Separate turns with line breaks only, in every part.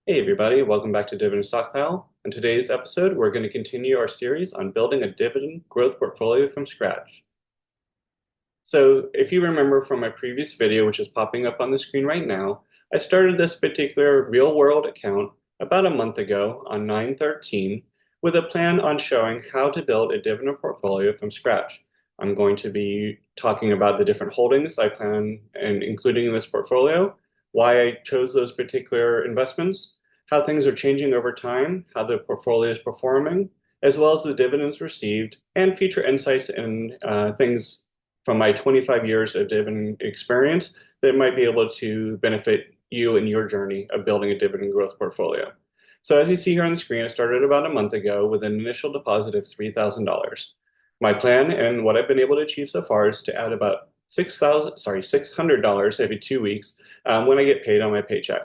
Hey everybody, welcome back to Dividend Stockpile. In today's episode, we're going to continue our series on building a dividend growth portfolio from scratch. So if you remember from my previous video, which is popping up on the screen right now, I started this particular real-world account about a month ago on 9/13 with a plan on showing how to build a dividend portfolio from scratch. I'm going to be talking about the different holdings I plan and including in this portfolio, why I chose those particular investments, how things are changing over time, how the portfolio is performing, as well as the dividends received, and future insights and things from my 25 years of dividend experience that might be able to benefit you in your journey of building a dividend growth portfolio. So as you see here on the screen, I started about a month ago with an initial deposit of $3,000. My plan and what I've been able to achieve so far is to add about $600 every 2 weeks when I get paid on my paycheck.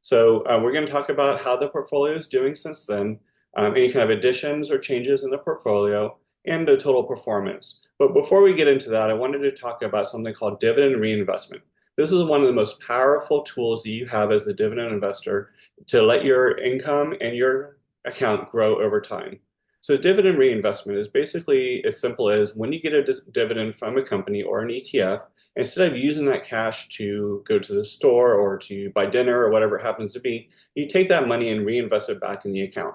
So we're going to talk about how the portfolio is doing since then, any kind of additions or changes in the portfolio, and the total performance. But before we get into that, I wanted to talk about something called dividend reinvestment. This is one of the most powerful tools that you have as a dividend investor to let your income and your account grow over time. So dividend reinvestment is basically as simple as when you get a dividend from a company or an ETF, instead of using that cash to go to the store or to buy dinner or whatever it happens to be, you take that money and reinvest it back in the account.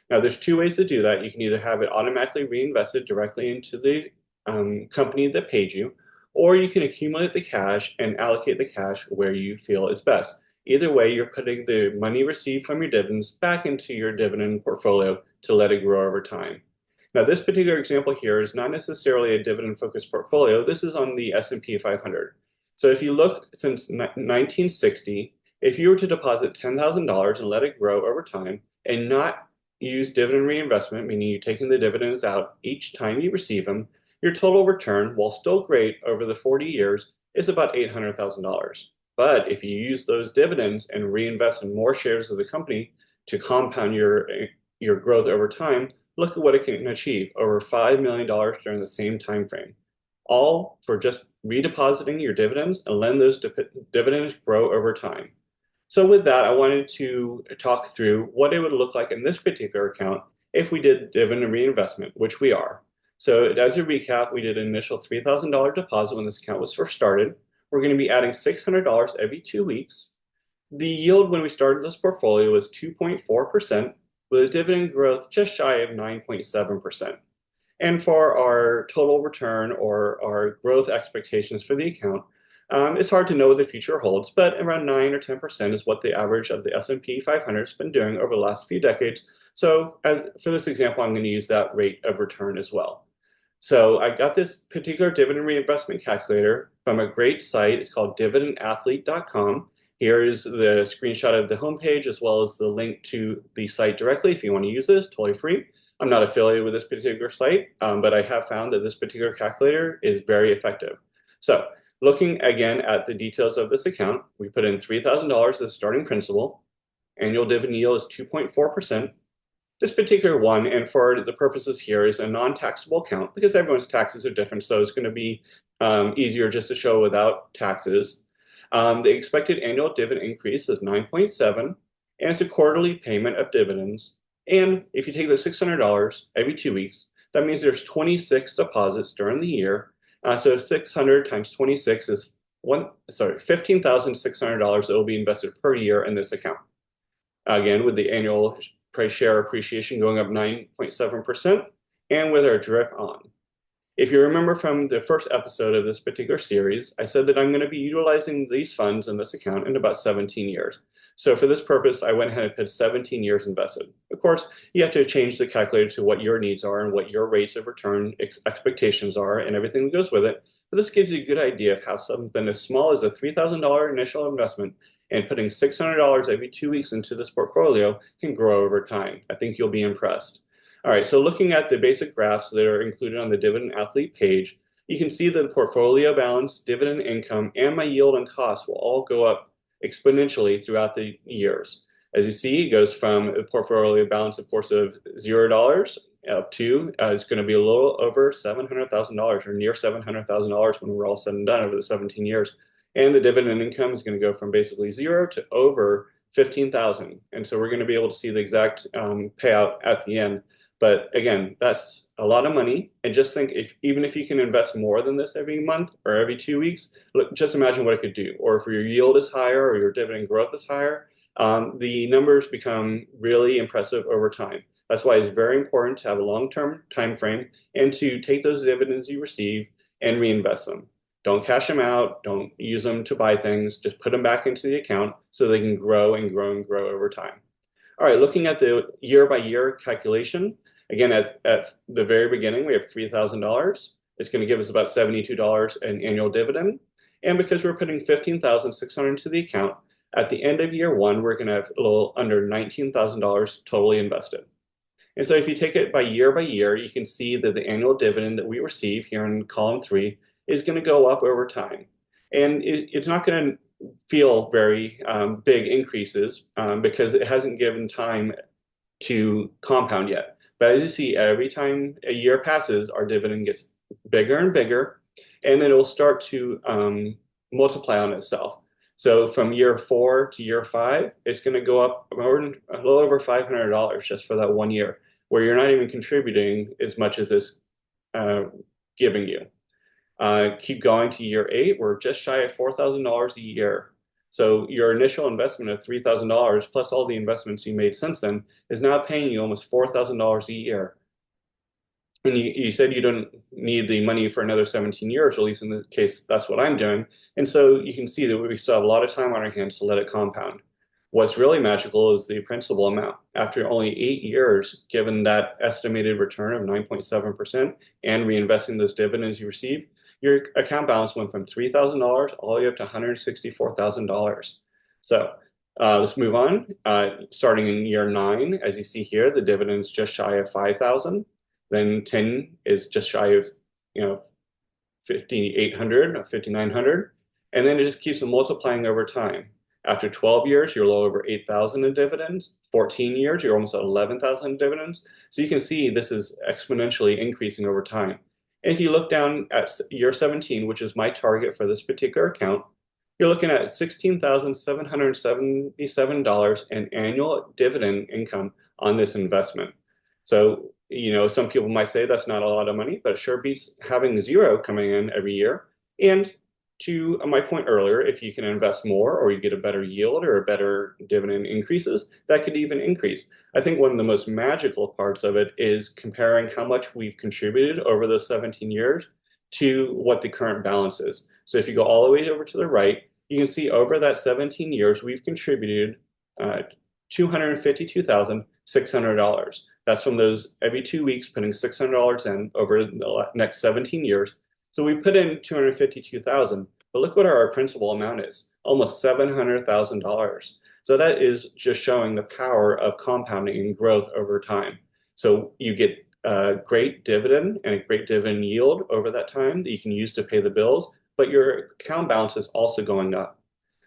Now, there's two ways to do that. You can either have it automatically reinvested directly into the company that paid you, or you can accumulate the cash and allocate the cash where you feel is best. Either way, you're putting the money received from your dividends back into your dividend portfolio to let it grow over time. Now, this particular example here is not necessarily a dividend-focused portfolio. This is on the S&P 500. So if you look since 1960, if you were to deposit $10,000 and let it grow over time and not use dividend reinvestment, meaning you're taking the dividends out each time you receive them, your total return, while still great over the 40 years, is about $800,000. But if you use those dividends and reinvest in more shares of the company to compound your growth over time, look at what it can achieve, over $5 million during the same time frame, all for just redepositing your dividends and letting those dividends grow over time. So with that, I wanted to talk through what it would look like in this particular account if we did dividend reinvestment, which we are. So as a recap, we did an initial $3,000 deposit when this account was first started. We're going to be adding $600 every 2 weeks. The yield when we started this portfolio was 2.4%, with a dividend growth just shy of 9.7%. And for our total return or our growth expectations for the account, it's hard to know what the future holds, but around 9 or 10% is what the average of the S&P 500 has been doing over the last few decades. So for this example, I'm going to use that rate of return as well. So I got this particular dividend reinvestment calculator from a great site. It's called dividendathlete.com. Here is the screenshot of the homepage as well as the link to the site directly if you want to use this, totally free. I'm not affiliated with this particular site, but I have found that this particular calculator is very effective. So looking again at the details of this account, we put in $3,000 as starting principal. Annual dividend yield is 2.4%. This particular one, and for the purposes here, is a non-taxable account because everyone's taxes are different, so it's going to be easier just to show without taxes. The expected annual dividend increase is 9.7, and it's a quarterly payment of dividends. And if you take the $600 every 2 weeks, that means there's 26 deposits during the year. So 600 times 26 is $15,600 that will be invested per year in this account. Again, with the annual per share appreciation going up 9.7%, and with our drip on. If you remember from the first episode of this particular series, I said that I'm going to be utilizing these funds in this account in about 17 years. So for this purpose, I went ahead and put 17 years invested. Of course, you have to change the calculator to what your needs are and what your rates of return expectations are and everything that goes with it. But this gives you a good idea of how something as small as a $3,000 initial investment and putting $600 every 2 weeks into this portfolio can grow over time. I think you'll be impressed. All right, so looking at the basic graphs that are included on the Dividend Athlete page, you can see that the portfolio balance, dividend income, and my yield and cost will all go up exponentially throughout the years. As you see, it goes from a portfolio balance, of course, of $0 up to it's going to be a little over $700,000 or near $700,000 when we're all said and done over the 17 years. And the dividend income is going to go from basically zero to over 15,000. And so we're going to be able to see the exact payout at the end. But again, that's a lot of money. And just think, if even if you can invest more than this every month or every 2 weeks, look, just imagine what it could do. Or if your yield is higher or your dividend growth is higher, the numbers become really impressive over time. That's why it's very important to have a long-term time frame and to take those dividends you receive and reinvest them. Don't cash them out. Don't use them to buy things. Just put them back into the account so they can grow and grow and grow over time. All right, looking at the year by year calculation, again, at the very beginning, we have $3,000. It's going to give us about $72 in annual dividend. And because we're putting $15,600 into the account, at the end of year one, we're going to have a little under $19,000 totally invested. And so if you take it by year, you can see that the annual dividend that we receive here in column 3 is going to go up over time. And it's not going to feel very big increases because it hasn't given time to compound yet. But as you see, every time a year passes, our dividend gets bigger and bigger, and then it will start to multiply on itself. So from year 4 to year 5, it's going to go up a little over $500 just for that 1 year, where you're not even contributing as much as it's giving you. Keep going to year 8, we're just shy of $4,000 a year. So your initial investment of $3,000 plus all the investments you made since then is now paying you almost $4,000 a year. And you said you don't need the money for another 17 years, or at least in the case, that's what I'm doing. And so you can see that we still have a lot of time on our hands to let it compound. What's really magical is the principal amount. After only 8 years, given that estimated return of 9.7% and reinvesting those dividends you receive, your account balance went from $3,000 all the way up to $164,000. So let's move on. Starting in year 9, as you see here, the dividend's just shy of $5,000. Then 10 is just shy of, 5,800 or 5,900. And then it just keeps multiplying over time. After 12 years, you're a little over 8,000 in dividends. 14 years, you're almost at 11,000 in dividends. So you can see this is exponentially increasing over time. And if you look down at year 17, which is my target for this particular account, you're looking at $16,777 in annual dividend income on this investment. So, some people might say that's not a lot of money, but it sure beats having 0 coming in every year. And to my point earlier, if you can invest more or you get a better yield or a better dividend increases, that could even increase. I think one of the most magical parts of it is comparing how much we've contributed over those 17 years to what the current balance is. So if you go all the way over to the right, you can see over that 17 years, we've contributed $252,600. That's from those every 2 weeks putting $600 in over the next 17 years. So we put in $252,000, but look what our principal amount is, almost $700,000. So that is just showing the power of compounding and growth over time. So you get a great dividend and a great dividend yield over that time that you can use to pay the bills, but your account balance is also going up.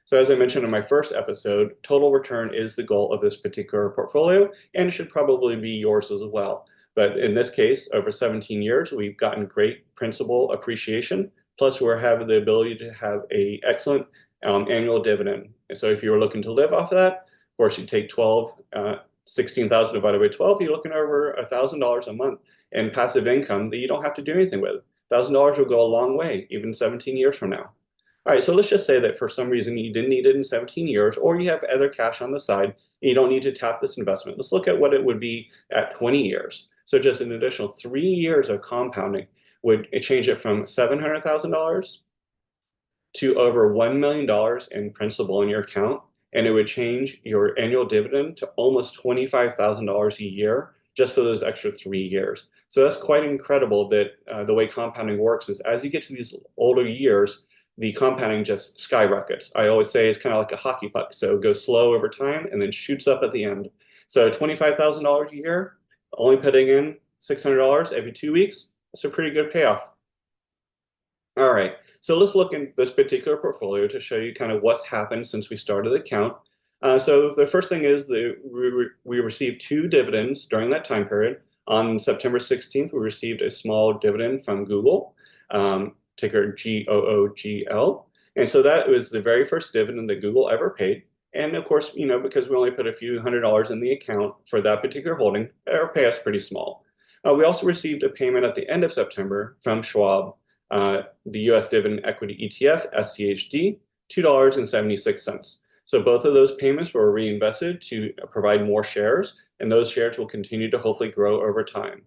So as I mentioned in my first episode, total return is the goal of this particular portfolio, and it should probably be yours as well. But in this case, over 17 years, we've gotten great principal appreciation, plus we're having the ability to have an excellent annual dividend. And so if you're looking to live off of that, of course, you take 16,000 divided by 12, you're looking over $1,000 a month in passive income that you don't have to do anything with. $1,000 will go a long way, even 17 years from now. All right, so let's just say that for some reason you didn't need it in 17 years, or you have other cash on the side, and you don't need to tap this investment. Let's look at what it would be at 20 years. So just an additional 3 years of compounding would change it from $700,000 to over $1 million in principal in your account, and it would change your annual dividend to almost $25,000 a year just for those extra 3 years. So that's quite incredible that the way compounding works is as you get to these older years, the compounding just skyrockets. I always say it's kind of like a hockey puck. So it goes slow over time and then shoots up at the end. So $25,000 a year, only putting in $600 every 2 weeks, that's a pretty good payoff. All right, so let's look in this particular portfolio to show you kind of what's happened since we started the account. So the first thing is that we received 2 dividends during that time period. On September 16th, we received a small dividend from Google, ticker GOOGL. And so that was the very first dividend that Google ever paid. And of course, because we only put a few $100s in the account for that particular holding, our payout's pretty small. We also received a payment at the end of September from Schwab, the U.S. Dividend Equity ETF, SCHD, $2.76. So both of those payments were reinvested to provide more shares, and those shares will continue to hopefully grow over time.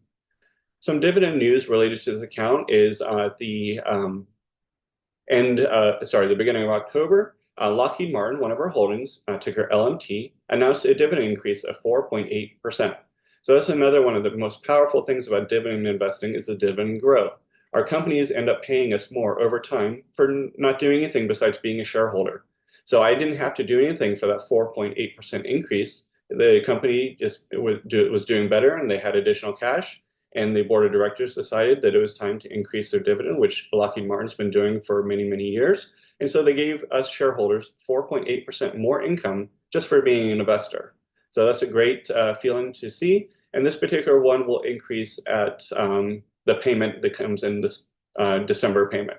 Some dividend news related to this account is the beginning of October, Lockheed Martin, one of our holdings, ticker LMT, announced a dividend increase of 4.8%. So that's another one of the most powerful things about dividend investing is the dividend growth. Our companies end up paying us more over time for not doing anything besides being a shareholder. So I didn't have to do anything for that 4.8% increase. The company just was doing better and they had additional cash. And the board of directors decided that it was time to increase their dividend, which Lockheed Martin's been doing for many, many years. And so they gave us shareholders 4.8% more income just for being an investor. So that's a great feeling to see. And this particular one will increase at the payment that comes in this December payment.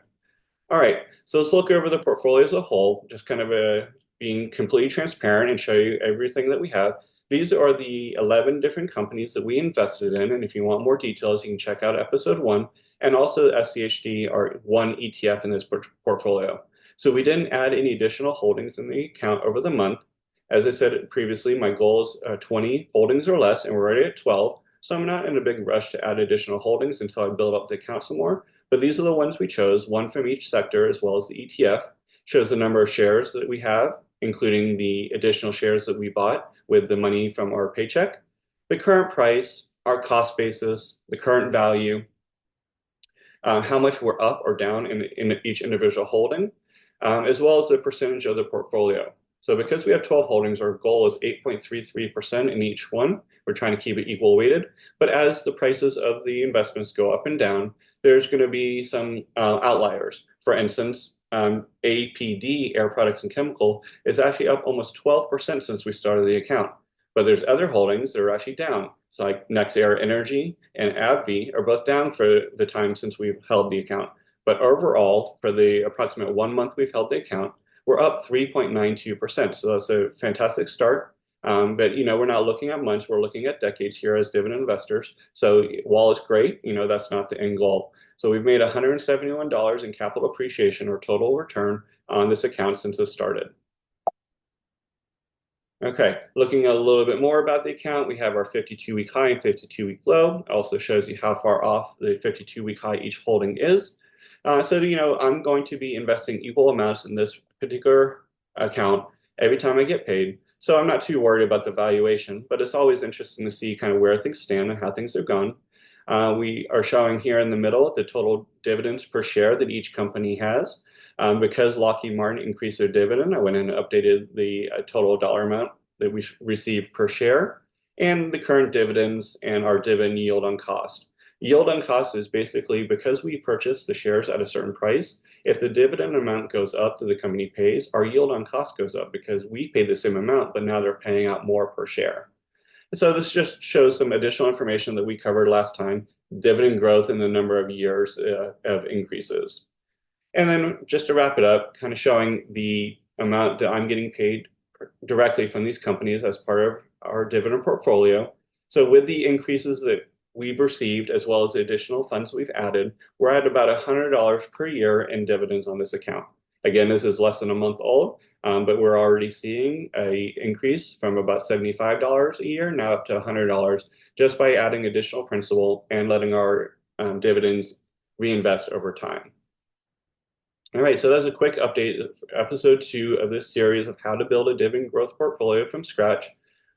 All right, so let's look over the portfolio as a whole, just kind of being completely transparent and show you everything that we have. These are the 11 different companies that we invested in, and if you want more details, you can check out episode 1, and also SCHD are one ETF in this portfolio. So we didn't add any additional holdings in the account over the month. As I said previously, my goal is 20 holdings or less, and we're already at 12, so I'm not in a big rush to add additional holdings until I build up the account some more. But these are the ones we chose, one from each sector as well as the ETF. Shows the number of shares that we have, including the additional shares that we bought with the money from our paycheck, the current price, our cost basis, the current value, how much we're up or down in each individual holding, as well as the percentage of the portfolio. So because we have 12 holdings, our goal is 8.33% in each one. We're trying to keep it equal weighted. But as the prices of the investments go up and down, there's going to be some outliers. For instance, APD, Air Products and Chemical, is actually up almost 12% since we started the account. But there's other holdings that are actually down. So like NextEra Energy and AbbVie are both down for the time since we've held the account. But overall, for the approximate 1 month we've held the account, we're up 3.92%. So that's a fantastic start. But we're not looking at months, we're looking at decades here as dividend investors. So while it's great, that's not the end goal. So we've made $171 in capital appreciation or total return on this account since it started. Okay, looking at a little bit more about the account, we have our 52-week high and 52-week low. It also shows you how far off the 52-week high each holding is. I'm going to be investing equal amounts in this particular account every time I get paid. So I'm not too worried about the valuation, but it's always interesting to see kind of where things stand and how things have gone. We are showing here in the middle the total dividends per share that each company has. Because Lockheed Martin increased their dividend, I went in and updated the total dollar amount that we receive per share and the current dividends and our dividend yield on cost. Yield on cost is basically because we purchase the shares at a certain price. If the dividend amount goes up that the company pays, our yield on cost goes up because we pay the same amount, but now they're paying out more per share. So this just shows some additional information that we covered last time, dividend growth and the number of years of increases. And then just to wrap it up, kind of showing the amount that I'm getting paid directly from these companies as part of our dividend portfolio. So with the increases that we've received, as well as the additional funds we've added, we're at about $100 per year in dividends on this account. Again, this is less than a month old, but we're already seeing an increase from about $75 a year now up to $100 just by adding additional principal and letting our dividends reinvest over time. All right, so that's a quick update of episode 2 of this series of how to build a dividend growth portfolio from scratch.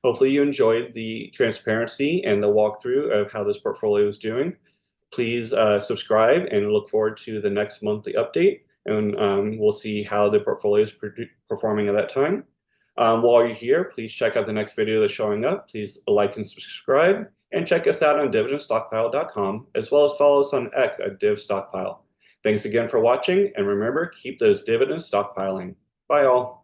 Hopefully you enjoyed the transparency and the walkthrough of how this portfolio is doing. Please subscribe and look forward to the next monthly update, and we'll see how the portfolio is performing at that time. While you're here, please check out the next video that's showing up. Please like and subscribe, and check us out on dividendstockpile.com, as well as follow us on X at divstockpile. Thanks again for watching, and remember, keep those dividends stockpiling. Bye all.